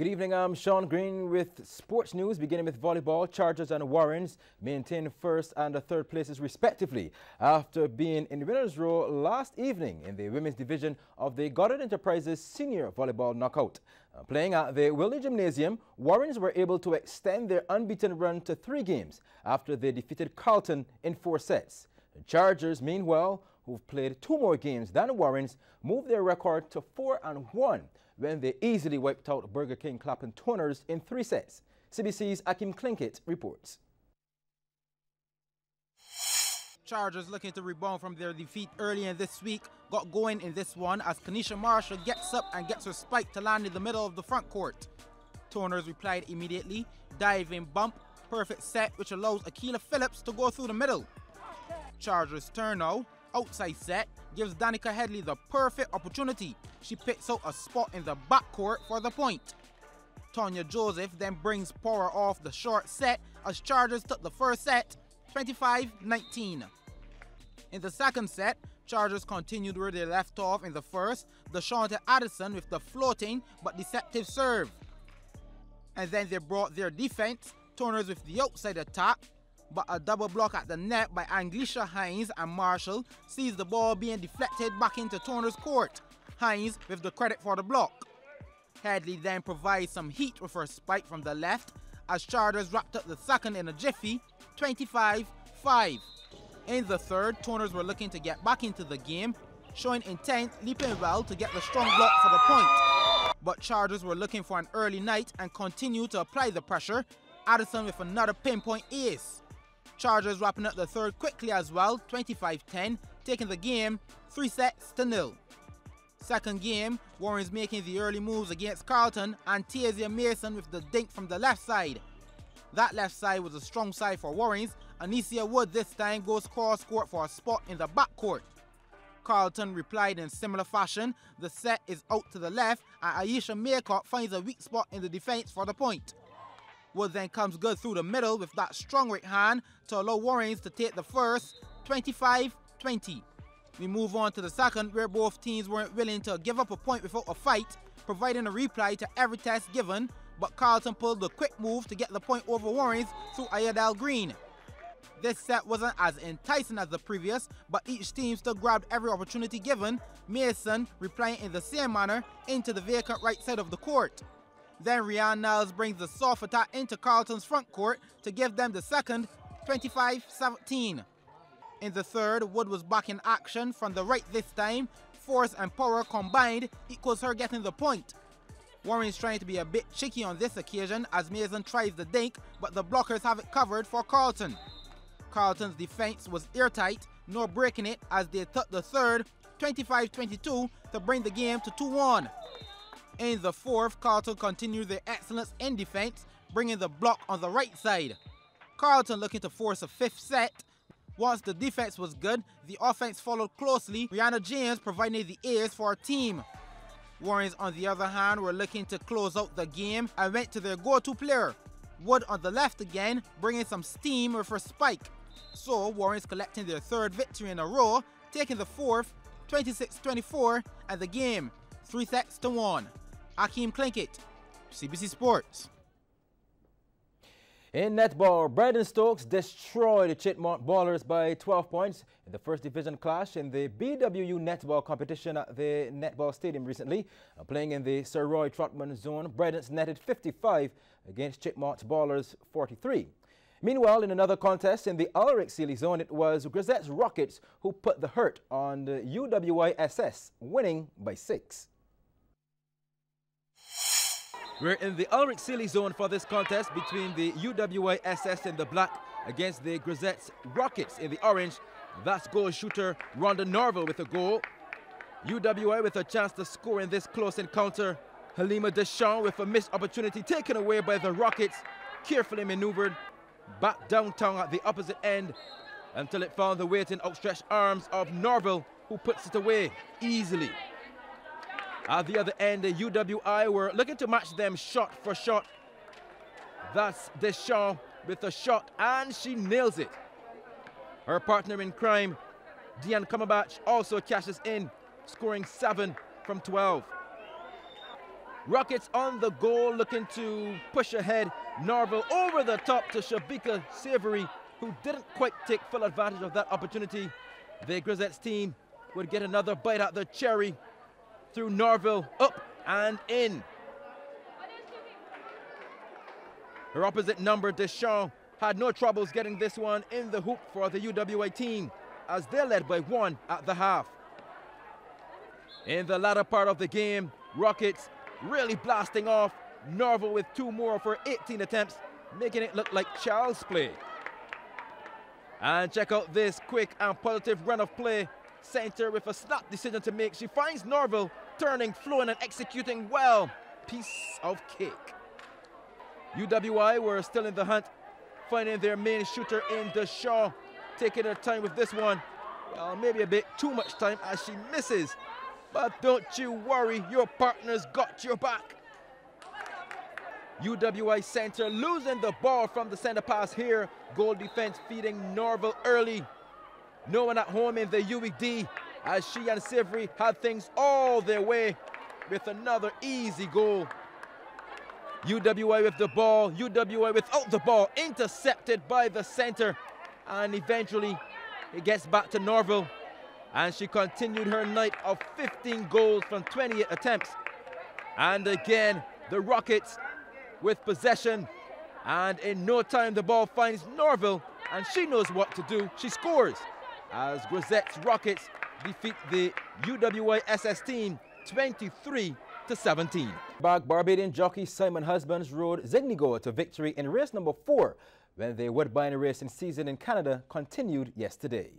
Good evening, I'm Sean Green with sports news, beginning with volleyball. Chargers and Warrens maintain first and third places respectively after being in the winner's row last evening in the women's division of the Goddard Enterprises Senior Volleyball Knockout. Playing at the Willie Gymnasium, Warrens were able to extend their unbeaten run to 3 games after they defeated Carlton in 4 sets. The Chargers, meanwhile, who've played 2 more games than Warrens, moved their record to 4-1 when they easily wiped out Burger King Clapham Toners in 3 sets. CBC's Akim Klinkett reports. Chargers looking to rebound from their defeat earlier this week got going in this one as Kanisha Marshall gets up and gets her spike to land in the middle of the front court. Toners replied immediately, diving bump, perfect set which allows Akila Phillips to go through the middle. Chargers turn now, outside set, gives Danica Headley the perfect opportunity. She picks out a spot in the backcourt for the point. Tonya Joseph then brings power off the short set as Chargers took the first set 25-19. In the second set, Chargers continued where they left off in the first. Deshante Addison with the floating but deceptive serve. And then they brought their defense, Toners with the outside attack, but a double block at the net by Anglisha Hines and Marshall sees the ball being deflected back into Toners' court. Hines with the credit for the block. Headley then provides some heat with her spike from the left as Chargers wrapped up the second in a jiffy, 25-5. In the third, Toners were looking to get back into the game, showing intent, leaping well to get the strong block for the point. But Chargers were looking for an early night and continued to apply the pressure. Addison with another pinpoint ace. Chargers wrapping up the third quickly as well, 25-10, taking the game 3-0. Second game, Warrens making the early moves against Carlton and Tasia Mason with the dink from the left side. That left side was a strong side for Warrens. Anicia Wood this time goes cross court for a spot in the backcourt. Carlton replied in similar fashion. The set is out to the left and Aisha Maycott finds a weak spot in the defense for the point. Wood then comes good through the middle with that strong right hand to allow Warrens to take the first, 25-20. We move on to the second where both teams weren't willing to give up a point without a fight, providing a reply to every test given, but Carlton pulled the quick move to get the point over Warrens through Ayadal Green. This set wasn't as enticing as the previous, but each team still grabbed every opportunity given, Mason replying in the same manner into the vacant right side of the court. Then Rianne Niles brings the soft attack into Carlton's front court to give them the second, 25-17. In the third, Wood was back in action from the right this time. Force and power combined equals her getting the point. Warren's trying to be a bit cheeky on this occasion as Mason tries the dink, but the blockers have it covered for Carlton. Carlton's defense was airtight, no breaking it as they took the third, 25-22, to bring the game to 2-1. In the fourth, Carlton continued their excellence in defense, bringing the block on the right side. Carlton looking to force a 5th set. Once the defense was good, the offense followed closely, Rihanna James providing the ace for her team. Warrens, on the other hand, were looking to close out the game and went to their go-to player. Wood on the left again, bringing some steam with her spike. So, Warrens collecting their third victory in a row, taking the fourth, 26-24, and the game 3-1. Akim Klinkett, CBC Sports. In netball, Braden Stokes destroyed the Chitmont Ballers by 12 points in the first division clash in the BWU netball competition at the Netball Stadium recently. Playing in the Sir Roy Trotman zone, Braden's netted 55 against Chitmont Ballers 43. Meanwhile, in another contest in the Ulrich Sealy zone, it was Grisette's Rockets who put the hurt on the UWI-SS, winning by 6. We're in the Ulrich Sealy zone for this contest between the UWI-SS in the black against the Grisette's Rockets in the orange. That's goal shooter Rhonda Norville with a goal. UWI with a chance to score in this close encounter. Halima Deschamps with a missed opportunity taken away by the Rockets. Carefully maneuvered back downtown at the opposite end until it found the waiting outstretched arms of Norville, who puts it away easily. At the other end, the UWI were looking to match them shot for shot. That's Deschamps with a shot, and she nails it. Her partner in crime, Diane Kamabach, also cashes in, scoring 7 from 12. Rockets on the goal, looking to push ahead. Norville over the top to Cbc Sports, who didn't quite take full advantage of that opportunity. The Grisettes team would get another bite at the cherry through Norville, up and in. Her opposite number, Deschamps, had no troubles getting this one in the hoop for the UWA team, as they led by 1 at the half. In the latter part of the game, Rockets really blasting off. Norville with 2 more for 18 attempts, making it look like child's play. And check out this quick and positive run of play. Center with a snap decision to make. She finds Norville turning, flowing and executing well. Piece of cake. UWI were still in the hunt, finding their main shooter in Deschamps, taking her time with this one. Well, maybe a bit too much time as she misses. But don't you worry, your partner's got your back. UWI center losing the ball from the center pass here. Goal defense feeding Norville early. No one at home in the UED as she and Savory had things all their way with another easy goal. UWI with the ball, UWI without the ball, intercepted by the center, and eventually it gets back to Norville, and she continued her night of 15 goals from 28 attempts. And again, the Rockets with possession, and in no time the ball finds Norville, and she knows what to do. She scores as Grisette's Rockets defeat the UWA SS team 23-17. Back Barbadian jockey Simon Husbands rode Zignigo to victory in race number 4 when the Woodbine racing season in Canada continued yesterday.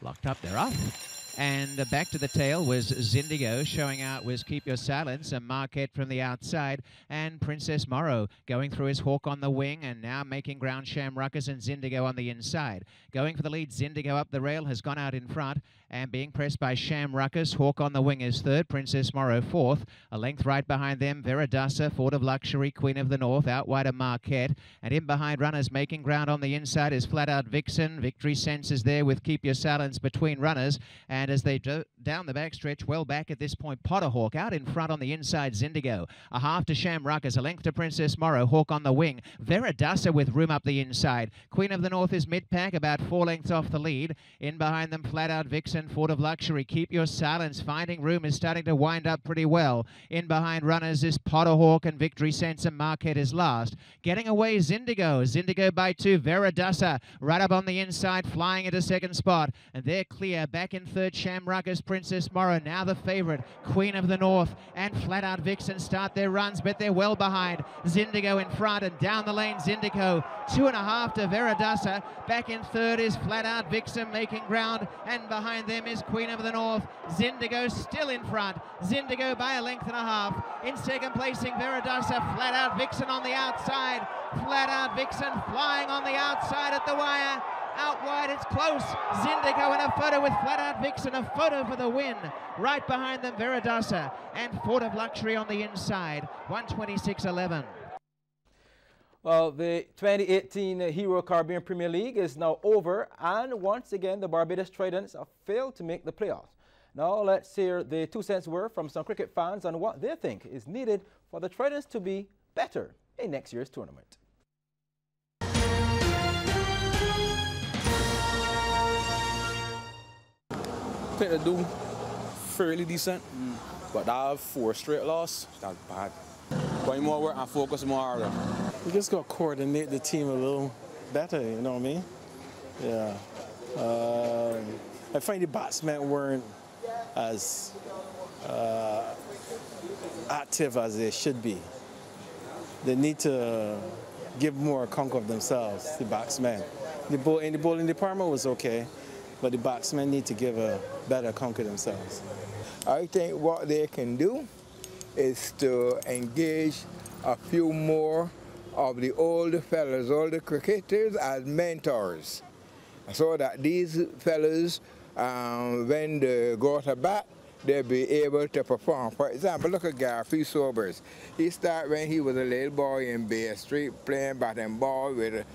Locked up, they're off. And back to the tail was Zindigo. Showing out was Keep Your Silence, and Marquette from the outside, and Princess Morrow going through his Hawk on the wing, and now making ground Sham Ruckus and Zindigo on the inside. Going for the lead, Zindigo up the rail, has gone out in front, and being pressed by Sham Ruckus. Hawk on the wing is third, Princess Morrow fourth. A length right behind them, Veradasa, Fort of Luxury, Queen of the North, out wide of Marquette. And in behind runners making ground on the inside is Flat Out Vixen. Victory Sense is there with Keep Your Silence between runners. And as they down the backstretch, well back at this point, Potterhawk out in front on the inside, Zindigo. A half to Sham Ruckus, a length to Princess Morrow, Hawk on the wing. Veradasa with room up the inside. Queen of the North is mid-pack, about 4 lengths off the lead. In behind them, Flat Out Vixen, Fort of Luxury, Keep Your Silence, finding room, is starting to wind up pretty well. In behind runners is Potterhawk, and Victory Sense and Marquette is last. Getting away Zindigo. Zindigo by 2, Veradasa right up on the inside, flying into second spot. And they're clear. Back in third, Sham Ruckus, Princess Morrow, now the favourite, Queen of the North, and Flat Out Vixen start their runs, but they're well behind. Zindigo in front, and down the lane, Zindigo, 2.5 to Veradasa. Back in third is Flat Out Vixen making ground, and behind them is Queen of the North. Zindigo still in front. Zindigo by a length and a half. In second placing, Veradasa, Flat Out Vixen on the outside. Flat Out Vixen flying on the outside at the wire. Out wide, it's close. Zindigo in a photo with Flat Out Vixen, a photo for the win. Right behind them, Veradasa and Fort of Luxury on the inside, 126.11. Well, the 2018 Hero Caribbean Premier League is now over, and once again the Barbados Tridents have failed to make the playoffs. Now let's hear the 2 cents word from some cricket fans on what they think is needed for the Tridents to be better in next year's tournament. I think they do fairly decent, but I have 4 straight losses. That's bad. But more work and focus more harder. We just got to coordinate the team a little better, you know what I mean? Yeah. I find the batsmen weren't as active as they should be. They need to give more account of themselves, the batsmen. The bowling department was okay, but the batsmen need to give a better account of themselves. I think what they can do is to engage a few more of the older fellas, older cricketers as mentors, so that these fellas, when they go to bat, they'll be able to perform. For example, look at Garfield Sobers. He started when he was a little boy in Bay Street playing batting ball with a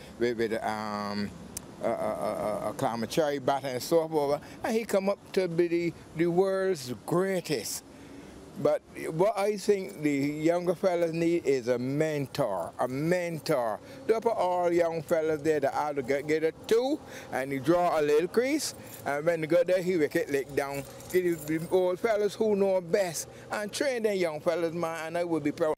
Clamachari bat and so forth, and he come up to be the world's greatest. But what I think the younger fellas need is a mentor, a mentor. Don't put all young fellas there that ought to get a 2 and you draw a little crease, and when you go there, he wicket leg down. Get the old fellas who know best and train them young fellas, man, and I would be proud.